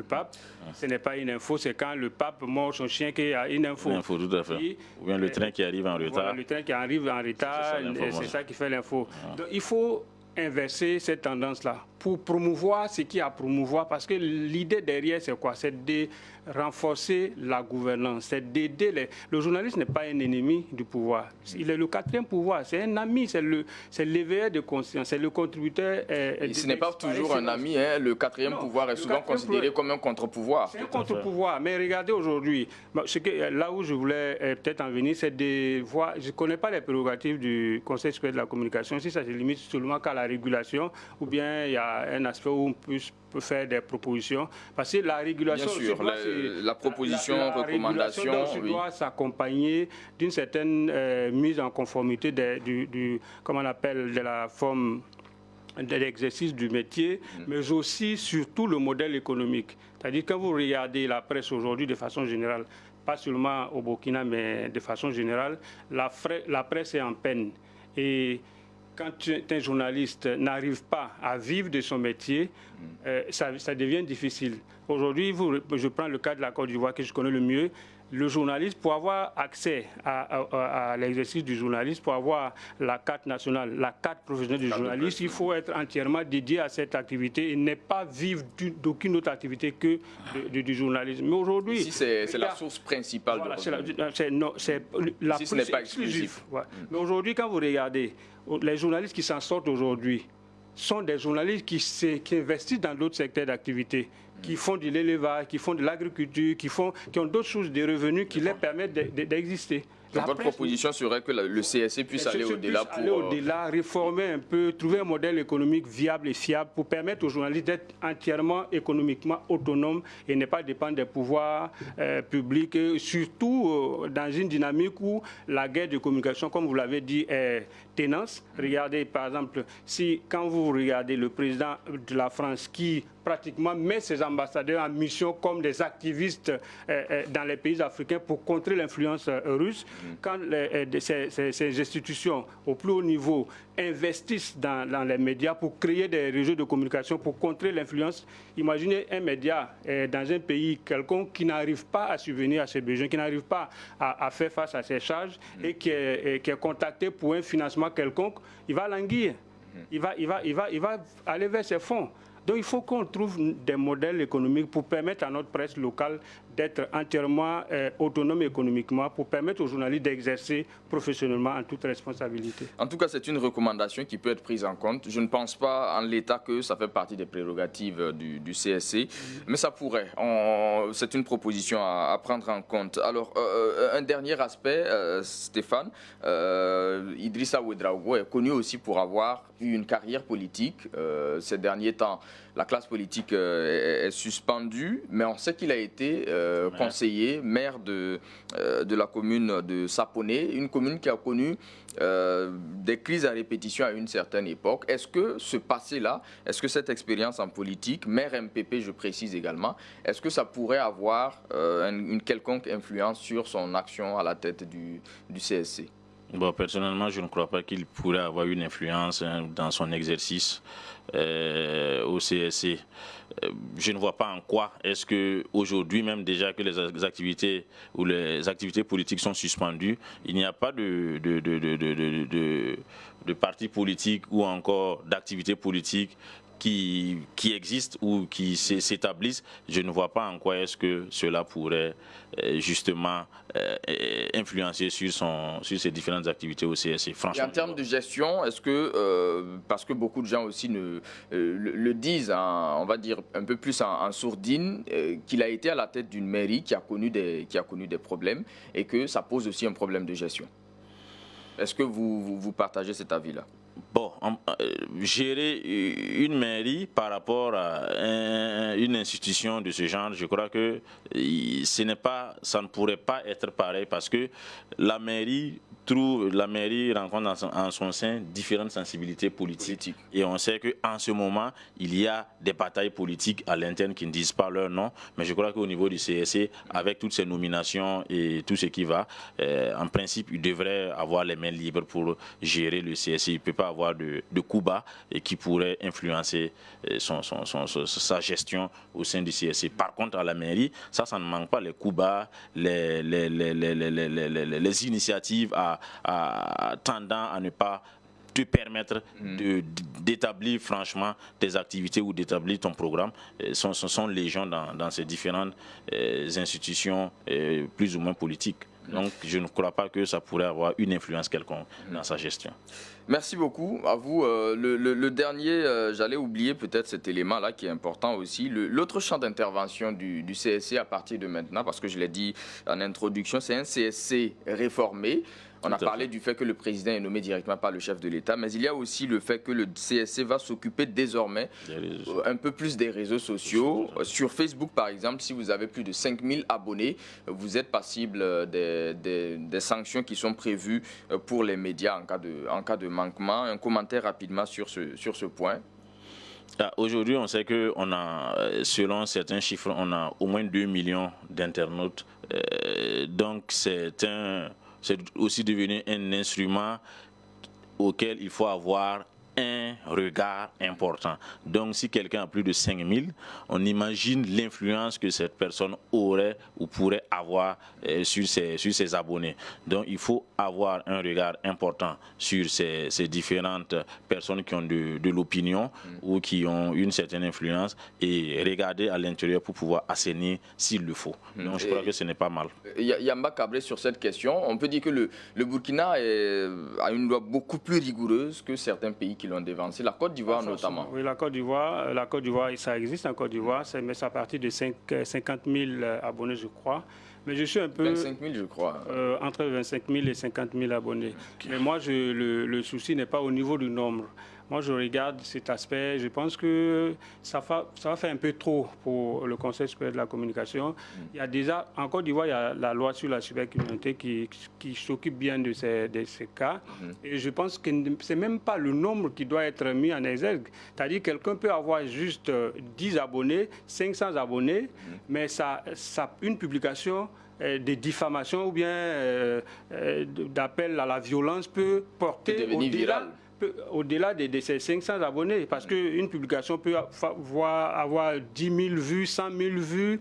pape, ce n'est pas une info, c'est quand le pape mord son chien qu'il y a une info. Une info, tout à fait. Ou bien le train qui arrive en retard. Voilà, le train qui arrive en retard, c'est ça qui fait l'info. Donc il faut inverser cette tendance-là pour promouvoir ce qu'il y a à promouvoir, parce que l'idée derrière, c'est quoi? C'est de renforcer la gouvernance, c'est d'aider le journaliste n'est pas un ennemi du pouvoir, il est le quatrième pouvoir, c'est un ami, c'est l'éveilleur de conscience, c'est le contributeur. Et ce n'est pas toujours un ami, hein. Le quatrième pouvoir est souvent considéré comme un contre-pouvoir. C'est un contre-pouvoir, mais regardez aujourd'hui, là où je voulais peut-être en venir, c'est de voir, je ne connais pas les prérogatives du Conseil supérieur de la communication, si ça se limite seulement qu'à la régulation, ou bien il y a un aspect où on peut faire des propositions, parce que la régulation, bien sûr, la proposition, recommandation, doit s'accompagner d'une certaine mise en conformité comment on appelle, de la forme de l'exercice du métier, mais aussi surtout le modèle économique. C'est-à-dire quand vous regardez la presse aujourd'hui de façon générale, pas seulement au Burkina, mais de façon générale, la presse est en peine. Et quand un journaliste n'arrive pas à vivre de son métier, ça devient difficile. Aujourd'hui, je prends le cas de la Côte d'Ivoire que je connais le mieux. Le journaliste, pour avoir accès à l'exercice du journaliste, pour avoir la carte nationale, la carte professionnelle du journaliste, il faut être entièrement dédié à cette activité et ne pas vivre d'aucune autre activité que du journalisme. Mais aujourd'hui, c'est la source principale. Voilà, c'est la ce n'est pas exclusif. Ouais. Mais aujourd'hui, quand vous regardez, les journalistes qui s'en sortent aujourd'hui sont des journalistes qui investissent dans d'autres secteurs d'activité, qui font de l'élevage, qui font de l'agriculture, qui ont d'autres sources de revenus qui leur permettent d'exister. Votre proposition serait que le CSC puisse aller au-delà pour... aller au-delà, réformer un peu, trouver un modèle économique viable et fiable pour permettre aux journalistes d'être entièrement économiquement autonomes et ne pas dépendre des pouvoirs publics, surtout dans une dynamique où la guerre de communication, comme vous l'avez dit, est ténance. Regardez, par exemple, quand vous regardez le président de la France qui pratiquement met ses ambassadeurs en mission comme des activistes dans les pays africains pour contrer l'influence russe, quand ces institutions au plus haut niveau investissent dans les médias pour créer des réseaux de communication pour contrer l'influence, imaginez un média dans un pays quelconque qui n'arrive pas à subvenir à ses besoins, qui n'arrive pas à faire face à ses charges et qui est contacté pour un financement quelconque, il va languir, il va aller vers ses fonds. Donc il faut qu'on trouve des modèles économiques pour permettre à notre presse locale d'être entièrement autonome économiquement, pour permettre aux journalistes d'exercer professionnellement en toute responsabilité. En tout cas, c'est une recommandation qui peut être prise en compte. Je ne pense pas en l'état que ça fait partie des prérogatives du CSC, mais ça pourrait. C'est une proposition à prendre en compte. Alors, un dernier aspect, Stéphane, Idrissa Ouedraogo est connu aussi pour avoir eu une carrière politique ces derniers temps. la classe politique est suspendue, mais on sait qu'il a été conseiller, maire de la commune de Saponé, une commune qui a connu des crises à répétition à une certaine époque. Est-ce que ce passé-là, est-ce que cette expérience en politique, maire MPP, je précise également, est-ce que ça pourrait avoir une quelconque influence sur son action à la tête du CSC? Bon, personnellement, je ne crois pas qu'il pourrait avoir une influence dans son exercice au CSC. Je ne vois pas en quoi est-ce que aujourd'hui même déjà que les activités ou les activités politiques sont suspendues, il n'y a pas de parti politique ou encore d'activités politiques qui existent ou qui s'établissent. Je ne vois pas en quoi est-ce que cela pourrait justement influencer sur ces différentes activités au CSC. Franchement. Et en termes de gestion, est-ce que, parce que beaucoup de gens aussi le disent, on va dire un peu plus en sourdine, qu'il a été à la tête d'une mairie qui a connu des problèmes et que ça pose aussi un problème de gestion. Est-ce que vous partagez cet avis-là? Bon, gérer une mairie par rapport à une institution de ce genre, je crois que ça ne pourrait pas être pareil parce que la mairie rencontre en son sein différentes sensibilités politiques. Et on sait qu'en ce moment, il y a des batailles politiques à l'interne qui ne disent pas leur nom. Mais je crois qu'au niveau du CSC, avec toutes ces nominations et tout ce qui va, en principe, il devrait avoir les mains libres pour gérer le CSC. Il ne peut pas avoir de coups bas et qui pourrait influencer sa gestion au sein du CSC. Par contre, à la mairie, ça ne manque pas les coups bas, les initiatives tendant à ne pas te permettre d'établir franchement tes activités ou d'établir ton programme. Ce sont légion dans ces différentes institutions plus ou moins politiques. Donc, je ne crois pas que ça pourrait avoir une influence quelconque dans sa gestion. Merci beaucoup à vous. Le dernier, j'allais oublier peut-être cet élément-là qui est important aussi. L'autre champ d'intervention du CSC à partir de maintenant, parce que je l'ai dit en introduction, c'est un CSC réformé. On a parlé du fait que le président est nommé directement par le chef de l'État, mais il y a aussi le fait que le CSC va s'occuper désormais un peu plus des réseaux sociaux. Sur Facebook, par exemple, si vous avez plus de 5000 abonnés, vous êtes passible des sanctions qui sont prévues pour les médias en cas de manquement. Un commentaire rapidement sur ce point. Aujourd'hui, on sait que selon certains chiffres, on a au moins 2 millions d'internautes. Donc, c'est aussi devenu un instrument auquel il faut avoir un regard important. Donc, si quelqu'un a plus de 5000, on imagine l'influence que cette personne aurait ou pourrait avoir sur ses abonnés. Donc, il faut avoir un regard important sur ces différentes personnes qui ont de l'opinion ou qui ont une certaine influence et regarder à l'intérieur pour pouvoir assainir s'il le faut. Donc, je crois que ce n'est pas mal. Yamba Kabré, sur cette question, on peut dire que le Burkina a une loi beaucoup plus rigoureuse que certains pays qui l'ont dévancé, la Côte d'Ivoire notamment. Oui, la Côte d'Ivoire, ça existe en Côte d'Ivoire, mais c'est à partir de 50 000 abonnés, je crois. Mais je suis un peu... 25 000, je crois. Entre 25 000 et 50 000 abonnés. Okay. Mais moi, le souci n'est pas au niveau du nombre. Moi, je regarde cet aspect. Je pense que ça va faire un peu trop pour le Conseil supérieur de la communication. Il y a déjà, en Côte d'Ivoire, il y a la loi sur la cybercriminalité qui s'occupe bien de ces cas. Et je pense que ce n'est même pas le nombre qui doit être mis en exergue. C'est-à-dire que quelqu'un peut avoir juste 10 abonnés, 500 abonnés, mais une publication de diffamation ou bien d'appel à la violence peut porter au-delà de ces 500 abonnés, parce qu'une publication peut avoir 10 000 vues, 100 000 vues,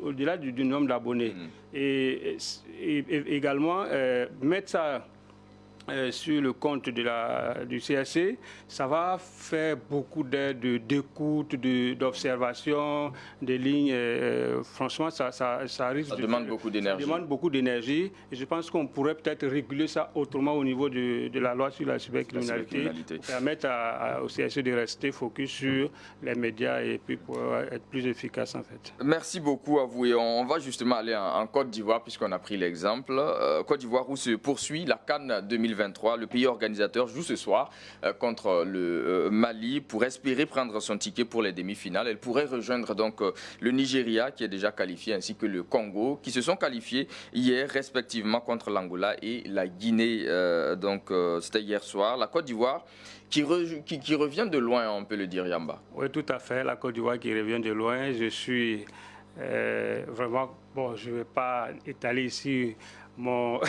au-delà du nombre d'abonnés. Et également, mettre ça sur le compte du CSC, ça va faire beaucoup d'écoute, d'observation, des lignes. Franchement, ça risque ça demande beaucoup d'énergie. Ça demande beaucoup d'énergie. Et je pense qu'on pourrait peut-être réguler ça autrement au niveau de la loi sur la cybercriminalité, pour permettre au CSC de rester focus sur les médias et puis pour être plus efficace en fait. Merci beaucoup à vous. Et on va justement aller en Côte d'Ivoire puisqu'on a pris l'exemple. Côte d'Ivoire où se poursuit la CAN 2020. 2023. Le pays organisateur joue ce soir contre le Mali pour espérer prendre son ticket pour les demi-finales. Elle pourrait rejoindre donc le Nigeria qui est déjà qualifié ainsi que le Congo qui se sont qualifiés hier respectivement contre l'Angola et la Guinée. C'était hier soir. La Côte d'Ivoire qui revient de loin, on peut le dire, Yamba. Oui, tout à fait. La Côte d'Ivoire qui revient de loin. Je suis vraiment... Bon, je ne vais pas étaler ici votre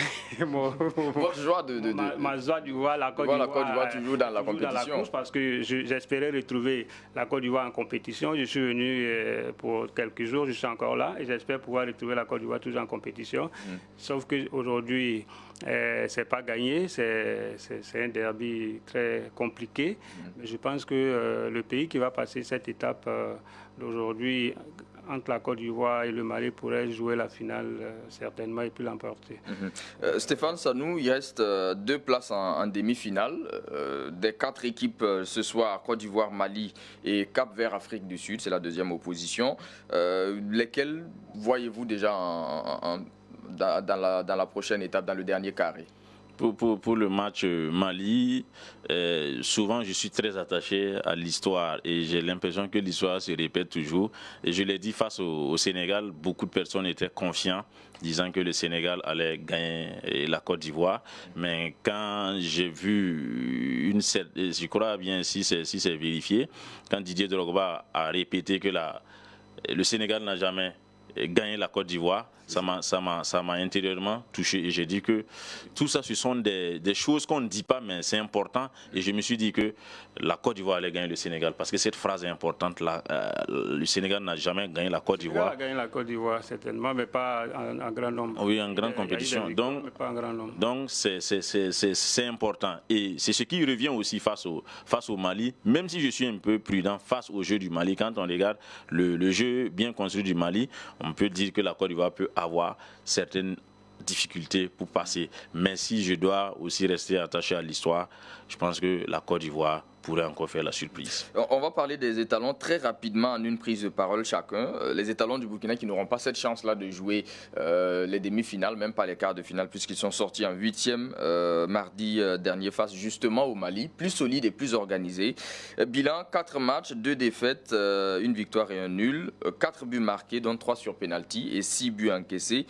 joie ma joie de voir la Côte d'Ivoire toujours dans la compétition. Parce que j'espérais retrouver la Côte d'Ivoire en compétition. Je suis venu pour quelques jours, je suis encore là et j'espère pouvoir retrouver la Côte d'Ivoire toujours en compétition. Sauf qu'aujourd'hui, c'est pas gagné, c'est un derby très compliqué. Mais je pense que le pays qui va passer cette étape d'aujourd'hui entre la Côte d'Ivoire et le Mali pourrait jouer la finale certainement et puis l'emporter. Stéphane Sanou, il reste 2 places en demi-finale. Des 4 équipes ce soir, Côte d'Ivoire, Mali et Cap-Vert, Afrique du Sud, c'est la deuxième opposition. Lesquelles voyez-vous déjà dans la prochaine étape, dans le dernier carré? Pour le match Mali, souvent je suis très attaché à l'histoire et j'ai l'impression que l'histoire se répète toujours. Et je l'ai dit face au Sénégal, beaucoup de personnes étaient confiants, disant que le Sénégal allait gagner la Côte d'Ivoire. Mais quand j'ai vu je crois bien si c'est vérifié, quand Didier Drogba a répété que le Sénégal n'a jamais gagné la Côte d'Ivoire, ça m'a intérieurement touché et j'ai dit que tout ça ce sont des choses qu'on ne dit pas mais c'est important et je me suis dit que la Côte d'Ivoire allait gagner le Sénégal parce que cette phrase est importante. Le Sénégal n'a jamais gagné la Côte d'Ivoire. Il a gagné la Côte d'Ivoire certainement mais pas en grand nombre. Oui, en grande compétition. Donc c'est important et c'est ce qui revient aussi face au Mali, même si je suis un peu prudent face au jeu du Mali. Quand on regarde le jeu bien construit du Mali, on peut dire que la Côte d'Ivoire peut avoir certaines difficultés pour passer. Mais si je dois aussi rester attaché à l'histoire, je pense que la Côte d'Ivoire pourrait encore faire la surprise. On va parler des étalons très rapidement en une prise de parole chacun. Les étalons du Burkina qui n'auront pas cette chance-là de jouer les demi-finales, même pas les quarts de finale, puisqu'ils sont sortis en 8e mardi dernier face justement au Mali, plus solide et plus organisé. Bilan, 4 matchs, 2 défaites, 1 victoire et 1 nul, 4 buts marqués, dont 3 sur penalty et 6 buts encaissés.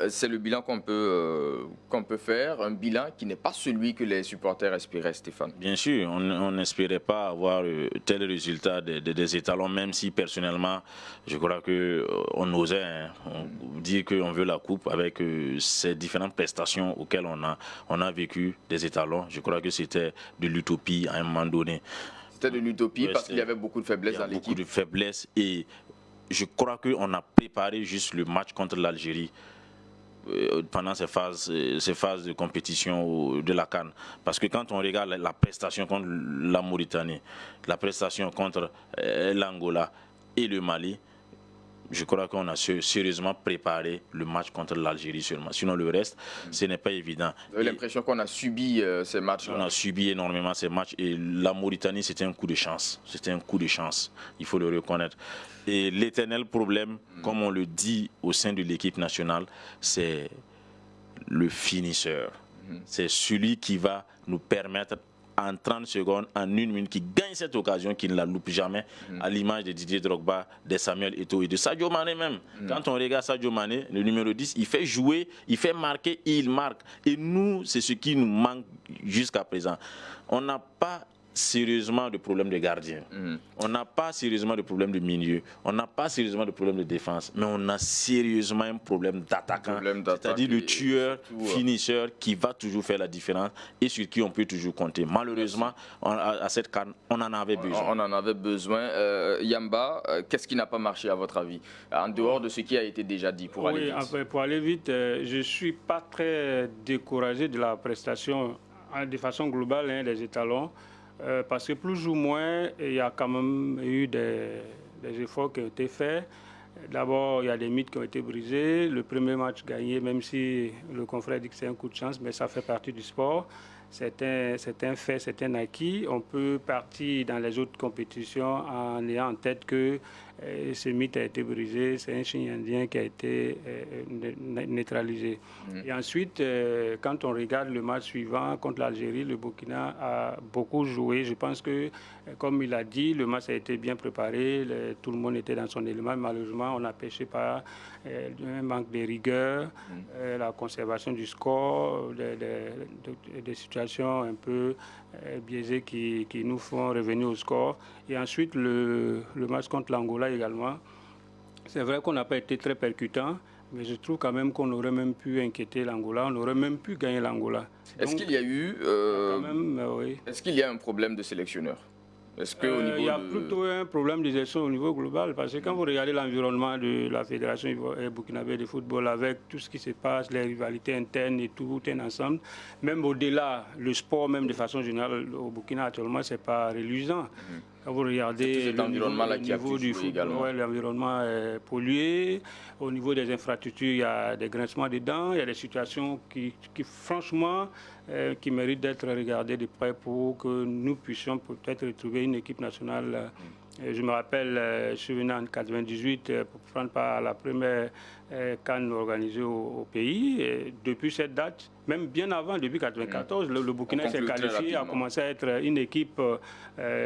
C'est le bilan qu'on peut faire, un bilan qui n'est pas celui que les supporters espéraient, Stéphane. Bien sûr, on n'espérait pas avoir tel résultat des étalons, même si personnellement, je crois qu'on osait dire qu'on veut la coupe avec ces différentes prestations auxquelles on a vécu des étalons. Je crois que c'était de l'utopie à un moment donné. C'était de l'utopie parce qu'il y avait beaucoup de faiblesses dans l'équipe. Beaucoup de faiblesses et je crois qu'on a préparé juste le match contre l'Algérie pendant ces phases de compétition de la CAN. Parce que quand on regarde la prestation contre la Mauritanie, la prestation contre l'Angola et le Mali, je crois qu'on a sérieusement préparé le match contre l'Algérie seulement. Sinon, le reste, ce n'est pas évident. Vous avez l'impression qu'on a subi ces matchs-là? On a subi énormément ces matchs. Et la Mauritanie, c'était un coup de chance. C'était un coup de chance. Il faut le reconnaître. Et l'éternel problème, comme on le dit au sein de l'équipe nationale, c'est le finisseur. C'est celui qui va nous permettre en 30 secondes, en 1 minute, qui gagne cette occasion, qui ne la loupe jamais, à l'image de Didier Drogba, de Samuel Eto'o et de Sadio Mané même. Quand on regarde Sadio Mané, le numéro 10, il fait jouer, il fait marquer et il marque. Et nous, c'est ce qui nous manque jusqu'à présent. On n'a pas sérieusement de problème de gardien. On n'a pas sérieusement de problème de milieu. On n'a pas sérieusement de problème de défense. Mais on a sérieusement un problème d'attaquant. C'est-à-dire le tueur, finisseur qui va toujours faire la différence et sur qui on peut toujours compter. Malheureusement, à cette CAN, on en avait besoin. On en avait besoin. Yamba, qu'est-ce qui n'a pas marché à votre avis? En dehors de ce qui a été déjà dit pour aller vite. Pour aller vite, je ne suis pas très découragé de la prestation de façon globale des étalons. Parce que plus ou moins, il y a quand même eu des efforts qui ont été faits. D'abord, il y a des mythes qui ont été brisés. Le premier match gagné, même si le confrère dit que c'est un coup de chance, mais ça fait partie du sport. C'est un fait, c'est un acquis. On peut partir dans les autres compétitions en ayant en tête que Et ce mythe a été brisé, c'est un signe indien qui a été neutralisé. Et ensuite, quand on regarde le match suivant contre l'Algérie, le Burkina a beaucoup joué. Je pense que, comme il a dit, le match a été bien préparé, tout le monde était dans son élément. Malheureusement, on a pêché par un manque de rigueur, la conservation du score, des situations un peu biaisées qui nous font revenir au score. Et ensuite, le match contre l'Angola également. C'est vrai qu'on n'a pas été très percutant, mais je trouve quand même qu'on aurait même pu inquiéter l'Angola, on aurait même pu gagner l'Angola. Est-ce qu'il y a eu... oui. Est-ce qu'il y a un problème de sélectionneur? Est-ce que il y a plutôt un problème de gestion au niveau global, parce que quand vous regardez l'environnement de la Fédération burkinabé de football, avec tout ce qui se passe, les rivalités internes et tout un ensemble, même au-delà, le sport même de façon générale au Burkina actuellement, c'est pas reluisant. Quand vous regardez le niveau du football, l'environnement est pollué. Au niveau des infrastructures, il y a des grincements dedans. Il y a des situations qui franchement, qui méritent d'être regardées de près pour que nous puissions peut-être retrouver une équipe nationale. Je me rappelle, je suis venu en 1998 pour prendre part à la première CAN organisée au pays. Et depuis cette date, même bien avant, depuis 1994, le Burkina s'est qualifié, a commencé à être une équipe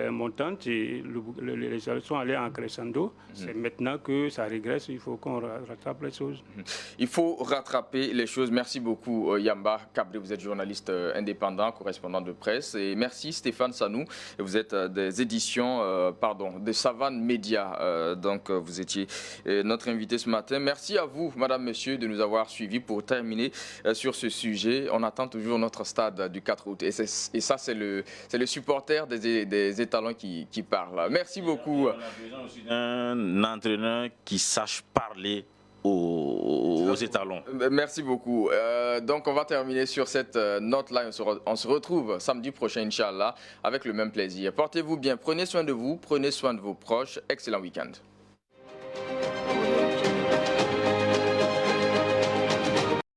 montante et les choses sont allées en crescendo. C'est maintenant que ça régresse, il faut qu'on rattrape les choses. Il faut rattraper les choses. Merci beaucoup Yamba Kabré, vous êtes journaliste indépendant, correspondant de presse. Et merci Stéphane Sanou, vous êtes des éditions, de Savane Média. Donc vous étiez notre invité ce matin. Merci à vous, madame, monsieur, de nous avoir suivis pour terminer sur ce sujet. On attend toujours notre stade du 4 août. Et ça, c'est le supporter des étalons qui parle. Merci beaucoup. On a besoin aussi d'un entraîneur qui sache parler aux étalons. Merci beaucoup. Donc, on va terminer sur cette note-là. On se retrouve samedi prochain, Inch'Allah, avec le même plaisir. Portez-vous bien, prenez soin de vous, prenez soin de vos proches. Excellent week-end.